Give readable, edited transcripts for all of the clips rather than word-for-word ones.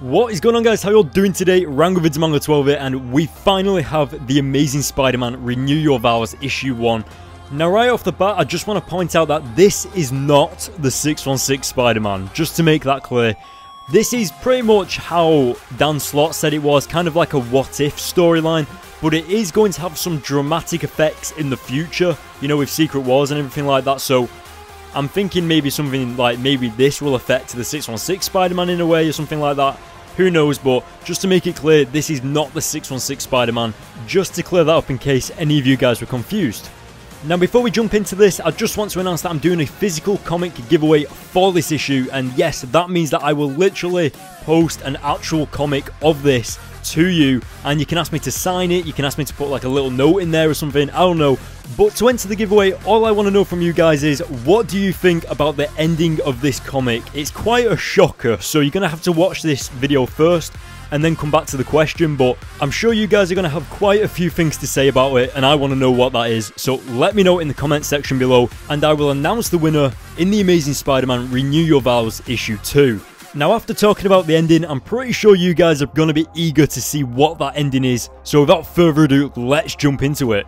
What is going on, guys? How y'all doing today? Rangovidsmanga12 here, and we finally have The Amazing Spider-Man Renew Your Vows issue 1. Now, right off the bat, I just want to point out that this is not the 616 Spider-Man, just to make that clear. This is pretty much how Dan Slott said it was, kind of like a what-if storyline, but it is going to have some dramatic effects in the future, you know, with Secret Wars and everything like that, so I'm thinking maybe something like, maybe this will affect the 616 Spider-Man in a way or something like that. Who knows, but just to make it clear, this is not the 616 Spider-Man, just to clear that up in case any of you guys were confused. Now, before we jump into this, I just want to announce that I'm doing a physical comic giveaway for this issue, and yes, that means that I will literally post an actual comic of this to you, and you can ask me to sign it, you can ask me to put like a little note in there or something, I don't know. But to enter the giveaway, all I want to know from you guys is, what do you think about the ending of this comic? It's quite a shocker, so you're going to have to watch this video first and then come back to the question, but I'm sure you guys are going to have quite a few things to say about it, and I want to know what that is, so let me know in the comment section below, and I will announce the winner in The Amazing Spider-Man Renew Your Vows issue 2. Now, after talking about the ending, I'm pretty sure you guys are going to be eager to see what that ending is, so without further ado, let's jump into it.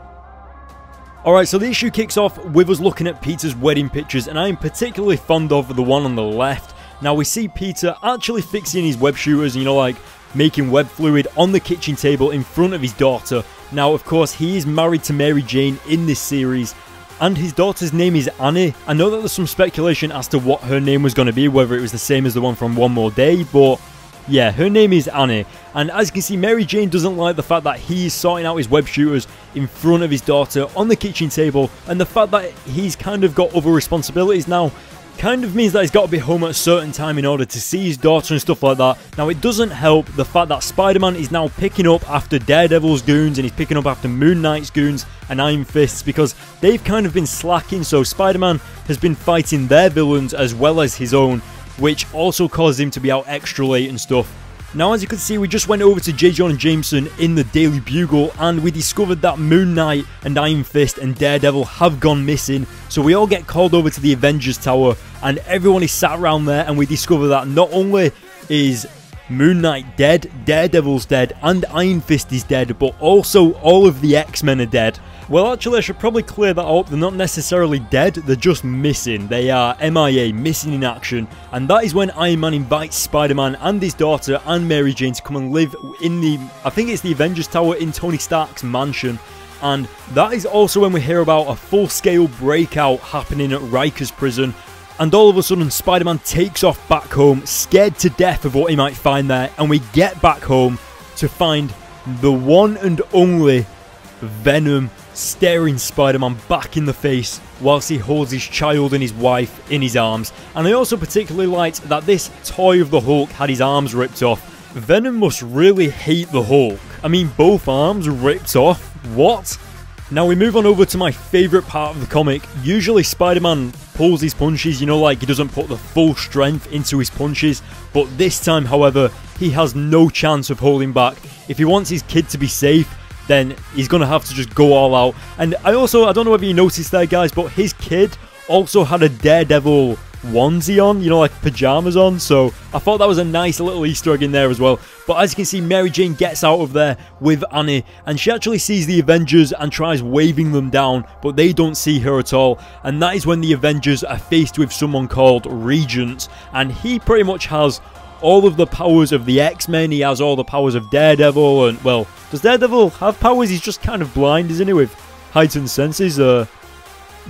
Alright, so the issue kicks off with us looking at Peter's wedding pictures, and I am particularly fond of the one on the left. Now, we see Peter actually fixing his web shooters, you know, like making web fluid on the kitchen table in front of his daughter. Now, of course, he is married to Mary Jane in this series, and his daughter's name is Annie. I know that there's some speculation as to what her name was going to be, whether it was the same as the one from One More Day, but yeah, her name is Annie. And as you can see, Mary Jane doesn't like the fact that he's sorting out his web shooters in front of his daughter on the kitchen table, and the fact that he's kind of got other responsibilities now kind of means that he's got to be home at a certain time in order to see his daughter and stuff like that. Now, it doesn't help the fact that Spider-Man is now picking up after Daredevil's goons, and he's picking up after Moon Knight's goons and Iron Fist's, because they've kind of been slacking, so Spider-Man has been fighting their villains as well as his own, which also caused him to be out extra late and stuff. Now, as you can see, we just went over to J. Jonah Jameson in the Daily Bugle, and we discovered that Moon Knight and Iron Fist and Daredevil have gone missing. So we all get called over to the Avengers Tower, and everyone is sat around there, and we discover that not only is Moon Knight dead, Daredevil's dead, and Iron Fist is dead, but also all of the X-Men are dead. Well, actually, I should probably clear that up. They're not necessarily dead, they're just missing. They are MIA, missing in action, and that is when Iron Man invites Spider-Man and his daughter and Mary Jane to come and live in the, I think it's the Avengers Tower in Tony Stark's mansion. And that is also when we hear about a full-scale breakout happening at Riker's prison. And all of a sudden, Spider-Man takes off back home, scared to death of what he might find there, and we get back home to find the one and only Venom staring Spider-Man back in the face whilst he holds his child and his wife in his arms. And I also particularly liked that this toy of the Hulk had his arms ripped off. Venom must really hate the Hulk. I mean, both arms ripped off? What? Now we move on over to my favourite part of the comic. Usually Spider-Man pulls his punches, you know, like he doesn't put the full strength into his punches, but this time, however, he has no chance of holding back. If he wants his kid to be safe, then he's going to have to just go all out. And I don't know whether you noticed there, guys, but his kid also had a Daredevil onesie on, you know, like pajamas on, so I thought that was a nice little Easter egg in there as well. But as you can see, Mary Jane gets out of there with Annie, and she actually sees the Avengers and tries waving them down, but they don't see her at all. And that is when the Avengers are faced with someone called Regent, and he pretty much has all of the powers of the X-Men. He has all the powers of Daredevil, and, well, does Daredevil have powers? He's just kind of blind, isn't he, with heightened senses?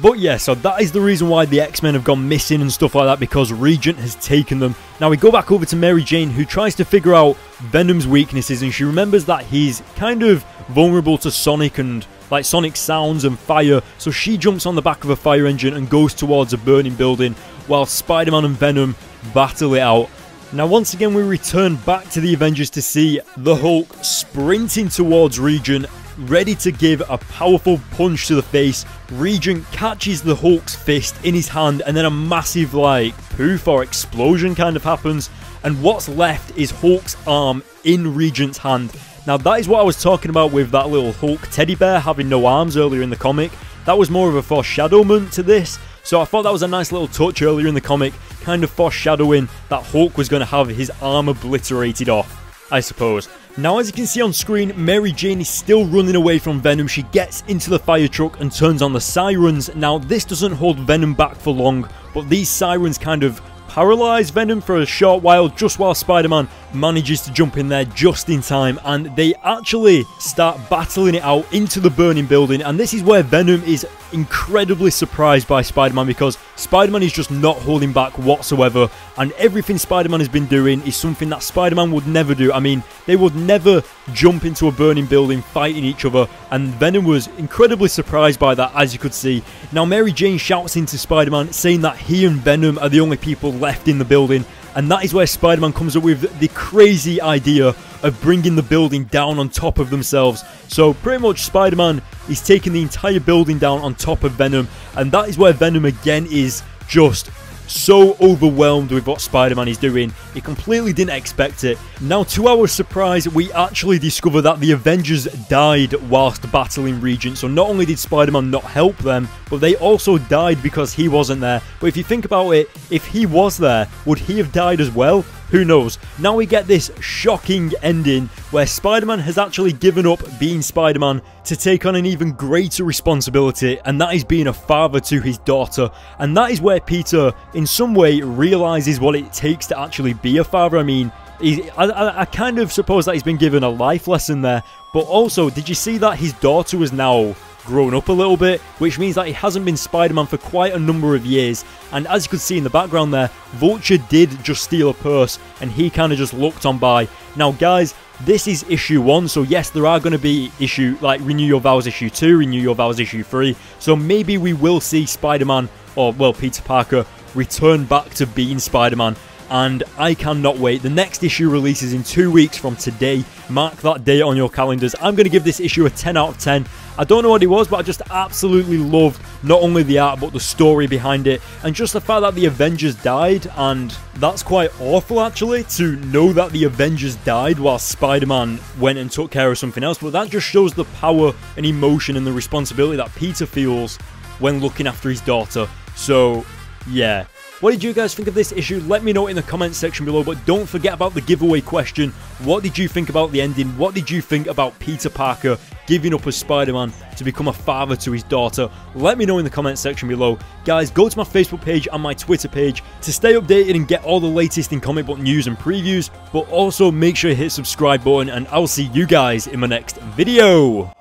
But yeah, so that is the reason why the X-Men have gone missing and stuff like that, because Regent has taken them. Now we go back over to Mary Jane, who tries to figure out Venom's weaknesses, and she remembers that he's kind of vulnerable to sonic and like sonic sounds and fire, so she jumps on the back of a fire engine and goes towards a burning building while Spider-Man and Venom battle it out. Now, once again, we return back to the Avengers to see the Hulk sprinting towards Regent, ready to give a powerful punch to the face. Regent catches the Hulk's fist in his hand, and then a massive, like, poof or explosion kind of happens. And what's left is Hulk's arm in Regent's hand. Now, that is what I was talking about with that little Hulk teddy bear having no arms earlier in the comic. That was more of a foreshadowment to this. So I thought that was a nice little touch earlier in the comic, kind of foreshadowing that Hulk was going to have his arm obliterated off, I suppose. Now, as you can see on screen, Mary Jane is still running away from Venom. She gets into the fire truck and turns on the sirens. Now, this doesn't hold Venom back for long, but these sirens kind of paralyze Venom for a short while, just while Spider-Man manages to jump in there just in time, and they actually start battling it out into the burning building. And this is where Venom is incredibly surprised by Spider-Man, because Spider-Man is just not holding back whatsoever, and everything Spider-Man has been doing is something that Spider-Man would never do. I mean, they would never jump into a burning building fighting each other, and Venom was incredibly surprised by that, as you could see. Now, Mary Jane shouts into Spider-Man saying that he and Venom are the only people left in the building, and that is where Spider-Man comes up with the crazy idea of bringing the building down on top of themselves. So pretty much Spider-Man is taking the entire building down on top of Venom, and that is where Venom again is just so overwhelmed with what Spider-Man is doing. He completely didn't expect it. Now, to our surprise, we actually discover that the Avengers died whilst battling Regent. So not only did Spider-Man not help them, but they also died because he wasn't there. But if you think about it, if he was there, would he have died as well? Who knows? Now we get this shocking ending where Spider-Man has actually given up being Spider-Man to take on an even greater responsibility, and that is being a father to his daughter. And that is where Peter, in some way, realizes what it takes to actually be a father. I mean, I kind of suppose that he's been given a life lesson there, but also, did you see that his daughter was now grown up a little bit, which means that he hasn't been Spider-Man for quite a number of years. And as you could see in the background there, Vulture did just steal a purse, and he kind of just looked on by. Now guys, this is issue 1, so yes, there are going to be Renew Your Vows issue 2, Renew Your Vows issue 3, so maybe we will see Spider-Man, or well, Peter Parker, return back to being Spider-Man. And I cannot wait. The next issue releases in 2 weeks from today. Mark that date on your calendars. I'm going to give this issue a 10 out of 10. I don't know what it was, but I just absolutely loved not only the art, but the story behind it. And just the fact that the Avengers died, and that's quite awful actually, to know that the Avengers died while Spider-Man went and took care of something else. But that just shows the power and emotion and the responsibility that Peter feels when looking after his daughter. So, yeah. What did you guys think of this issue? Let me know in the comments section below, but don't forget about the giveaway question. What did you think about the ending? What did you think about Peter Parker giving up as Spider-Man to become a father to his daughter? Let me know in the comments section below. Guys, go to my Facebook page and my Twitter page to stay updated and get all the latest in comic book news and previews, but also make sure you hit the subscribe button, and I'll see you guys in my next video.